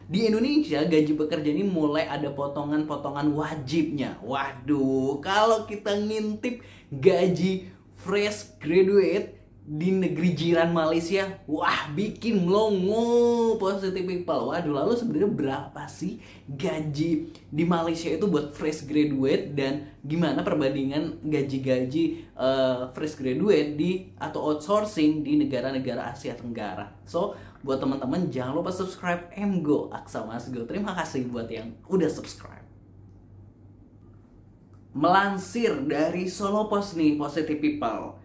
di Indonesia gaji pekerja ini mulai ada potongan-potongan wajibnya. Waduh, kalau kita ngintip gaji fresh graduate di negeri jiran Malaysia, wah bikin melongo Positive People. Waduh, lalu sebenarnya berapa sih gaji di Malaysia itu buat fresh graduate, dan gimana perbandingan gaji-gaji fresh graduate di atau outsourcing di negara-negara Asia Tenggara. So, buat teman-teman jangan lupa subscribe MGO Aksa Mas Go. Terima kasih buat yang udah subscribe. Melansir dari Solo Post nih, Positive People,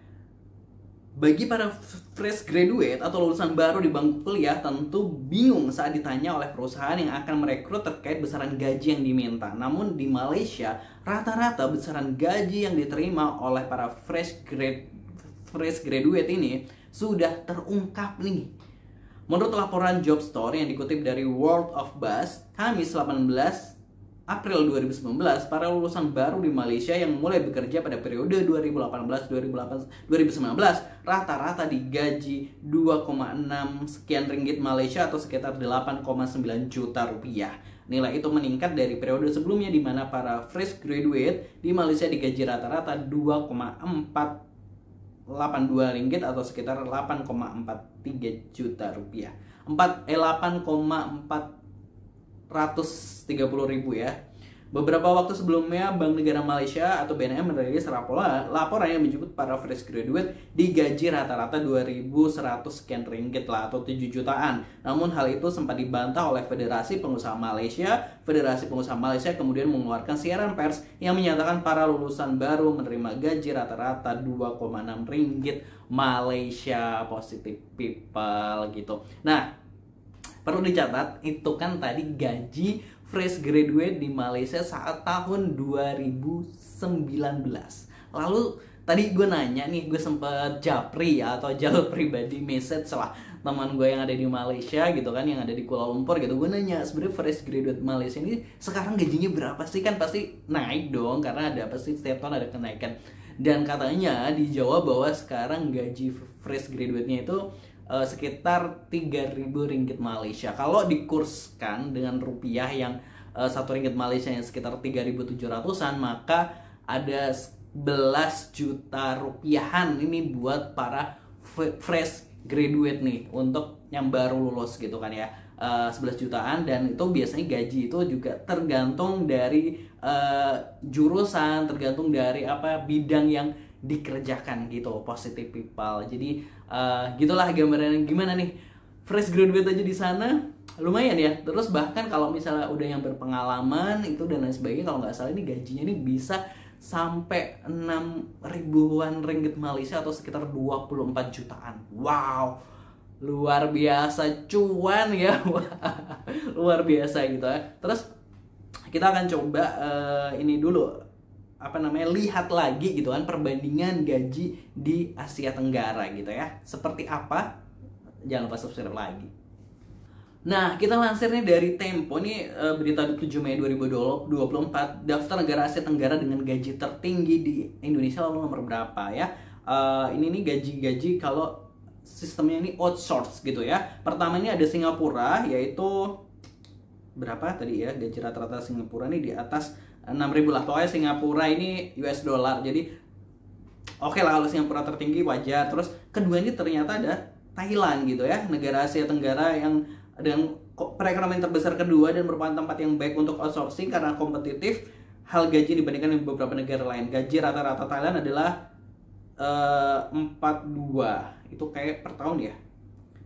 bagi para fresh graduate atau lulusan baru di bangku kuliah tentu bingung saat ditanya oleh perusahaan yang akan merekrut terkait besaran gaji yang diminta. Namun di Malaysia, rata-rata besaran gaji yang diterima oleh para fresh graduate ini sudah terungkap nih. Menurut laporan Jobstore yang dikutip dari World of Buzz, Kamis 18 April 2019, para lulusan baru di Malaysia yang mulai bekerja pada periode 2018-2019 rata-rata digaji 2,6 sekian ringgit Malaysia atau sekitar 8,9 juta rupiah. Nilai itu meningkat dari periode sebelumnya di mana para fresh graduate di Malaysia digaji rata-rata 2,482 ringgit atau sekitar 8,43 juta rupiah. 830.000 ya. Beberapa waktu sebelumnya Bank Negara Malaysia atau BNM merilis laporan yang menyebut para fresh graduate digaji rata-rata 2.100 sekian ringgit lah atau 7 jutaan. Namun hal itu sempat dibantah oleh Federasi Pengusaha Malaysia. Federasi Pengusaha Malaysia kemudian mengeluarkan siaran pers yang menyatakan para lulusan baru menerima gaji rata-rata 2,6 ringgit Malaysia. Positive People gitu. Nah, perlu dicatat, itu kan tadi gaji fresh graduate di Malaysia saat tahun 2019. Lalu tadi gue nanya nih, gue sempet japri ya, atau jalur pribadi message lah teman gue yang ada di Malaysia gitu kan, yang ada di Kuala Lumpur gitu. Gue nanya sebenarnya fresh graduate Malaysia ini sekarang gajinya berapa sih? Kan pasti naik dong, karena ada pasti setiap tahun ada kenaikan. Dan katanya dijawab bahwa sekarang gaji fresh graduate-nya itu sekitar 3.000 ringgit Malaysia. Kalau dikurskan dengan rupiah yang 1 ringgit Malaysia yang sekitar 3.700-an, maka ada 11 juta rupiahan ini buat para fresh graduate nih, untuk yang baru lulus gitu kan ya. 11 jutaan, dan itu biasanya gaji itu juga tergantung dari jurusan, tergantung dari bidang yang dikerjakan gitu. Positive People. Jadi gitulah gambarannya. Gimana nih fresh graduate aja di sana lumayan ya. Terus bahkan kalau misalnya udah yang berpengalaman itu dan lain sebagainya, kalau nggak salah ini gajinya ini bisa sampai 6.000-an ringgit Malaysia atau sekitar 24 jutaan. Wow, luar biasa cuan ya. Luar biasa gitu ya. Terus kita akan coba ini dulu lihat lagi gitu kan perbandingan gaji di Asia Tenggara gitu ya. Seperti apa? Jangan lupa subscribe lagi. Nah, kita lansir nih dari Tempo nih, berita 7 Mei 2024, daftar negara Asia Tenggara dengan gaji tertinggi di Indonesia lalu nomor berapa ya. Ini nih gaji-gaji kalau sistemnya ini outsource gitu ya. Pertama ini ada Singapura, yaitu berapa tadi ya, gaji rata-rata Singapura nih di atas 6.000 lah. Pokoknya Singapura ini US dollar. Jadi oke lah kalau Singapura tertinggi wajar. Terus kedua ini ternyata ada Thailand gitu ya, negara Asia Tenggara yang dengan perekonomian terbesar kedua dan merupakan tempat yang baik untuk outsourcing karena kompetitif hal gaji dibandingkan dengan beberapa negara lain. Gaji rata-rata Thailand adalah 42, itu kayak per tahun ya.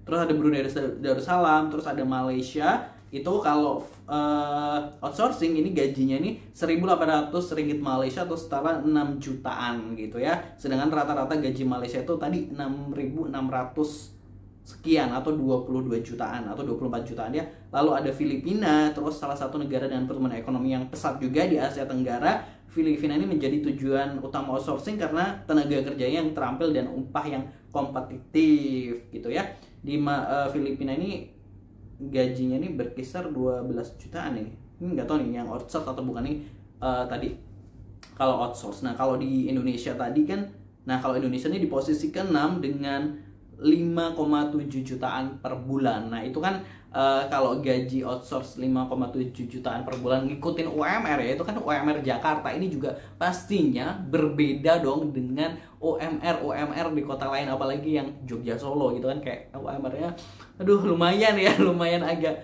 Terus ada Brunei Darussalam, terus ada Malaysia. Itu kalau outsourcing ini gajinya ini 1.800 ringgit Malaysia atau setara 6 jutaan gitu ya. Sedangkan rata-rata gaji Malaysia itu tadi 6.600 sekian atau 22 jutaan atau 24 jutaan ya. Lalu ada Filipina, terus salah satu negara dengan pertumbuhan ekonomi yang pesat juga di Asia Tenggara. Filipina ini menjadi tujuan utama outsourcing karena tenaga kerjanya yang terampil dan upah yang kompetitif gitu ya. Di Filipina ini gajinya ini berkisar 12 jutaan ini. Ini nggak tahu nih yang outsource atau bukan nih tadi kalau outsource. Nah, kalau di Indonesia tadi kan, kalau Indonesia ini di posisi ke-6 dengan 5,7 jutaan per bulan. Nah itu kan kalau gaji outsource 5,7 jutaan per bulan ngikutin UMR ya, itu kan UMR Jakarta. Ini juga pastinya berbeda dong dengan UMR di kota lain, apalagi yang Jogja, Solo gitu kan, kayak UMR-nya aduh lumayan ya, lumayan agak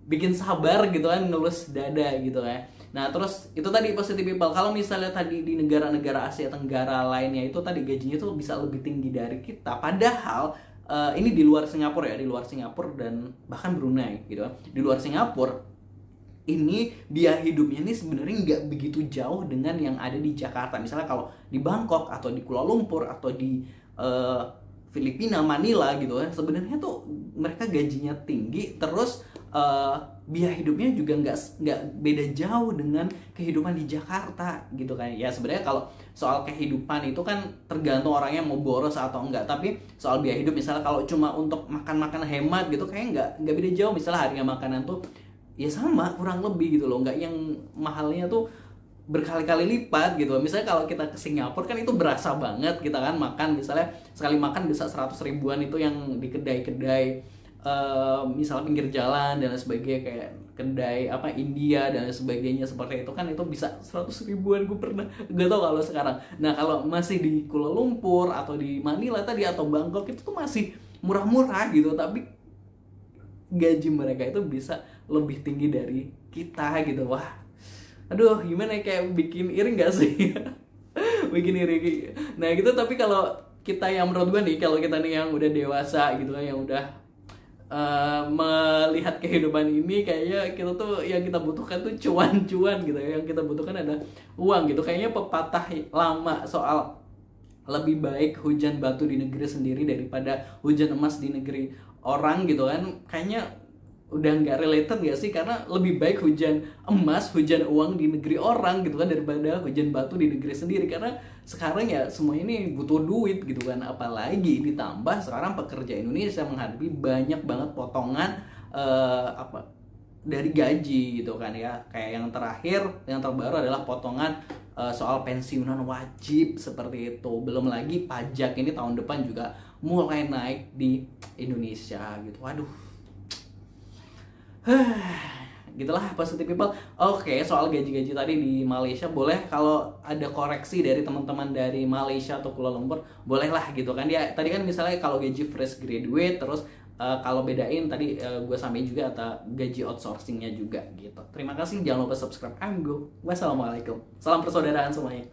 bikin sabar gitu kan, ngelus dada gitu ya. Nah terus itu tadi positive people. Kalau misalnya tadi di negara-negara Asia Tenggara lainnya itu tadi gajinya tuh bisa lebih tinggi dari kita. Padahal ini di luar Singapura ya, di luar Singapura dan bahkan Brunei gitu. Di luar Singapura ini biaya hidupnya ini sebenarnya nggak begitu jauh dengan yang ada di Jakarta. Misalnya kalau di Bangkok atau di Kuala Lumpur atau di Filipina, Manila gitu ya, sebenarnya tuh mereka gajinya tinggi, terus biaya hidupnya juga nggak beda jauh dengan kehidupan di Jakarta gitu kan ya. Sebenarnya kalau soal kehidupan itu kan tergantung orangnya mau boros atau enggak, tapi soal biaya hidup misalnya kalau cuma untuk makan hemat gitu kayak nggak beda jauh. Misalnya harga makanan tuh ya sama kurang lebih gitu loh, nggak yang mahalnya tuh berkali-kali lipat gitu. Misalnya kalau kita ke Singapura kan itu berasa banget kita kan makan, misalnya sekali makan bisa 100 ribuan, itu yang di kedai-kedai misalnya pinggir jalan dan sebagainya, kayak kedai apa India dan sebagainya seperti itu kan, itu bisa 100 ribuan. Gue pernah, gak tau kalau sekarang. Nah kalau masih di Kuala Lumpur atau di Manila tadi atau Bangkok itu tuh masih murah-murah gitu, tapi gaji mereka itu bisa lebih tinggi dari kita gitu. Wah aduh gimana ya, kayak bikin iri gak sih? Bikin iri. Nah gitu. Tapi kalau kita yang menurut gue nih, kalau kita nih yang udah dewasa gitu kan, yang udah melihat kehidupan ini, kayaknya kita tuh yang kita butuhkan tuh cuan-cuan gitu ya. Yang kita butuhkan ada uang gitu. Kayaknya pepatah lama soal lebih baik hujan batu di negeri sendiri daripada hujan emas di negeri orang gitu kan, kayaknya udah nggak related gak sih? Karena lebih baik hujan emas, hujan uang di negeri orang gitu kan, daripada hujan batu di negeri sendiri. Karena sekarang ya semua ini butuh duit gitu kan, apalagi ditambah sekarang pekerja Indonesia menghadapi banyak banget potongan dari gaji gitu kan ya. Kayak yang terakhir, yang terbaru adalah potongan soal pensiunan wajib seperti itu. Belum lagi pajak ini tahun depan juga mulai naik di Indonesia gitu. Waduh. Gitulah positive people. Oke, soal gaji-gaji tadi di Malaysia, boleh kalau ada koreksi dari teman-teman dari Malaysia atau Kuala Lumpur, bolehlah gitu kan ya. Tadi kan misalnya kalau gaji fresh graduate, terus kalau bedain tadi gue sampein juga atau gaji outsourcingnya juga gitu. Terima kasih, jangan lupa subscribe. I'm Go. Wassalamualaikum. Salam persaudaraan semuanya.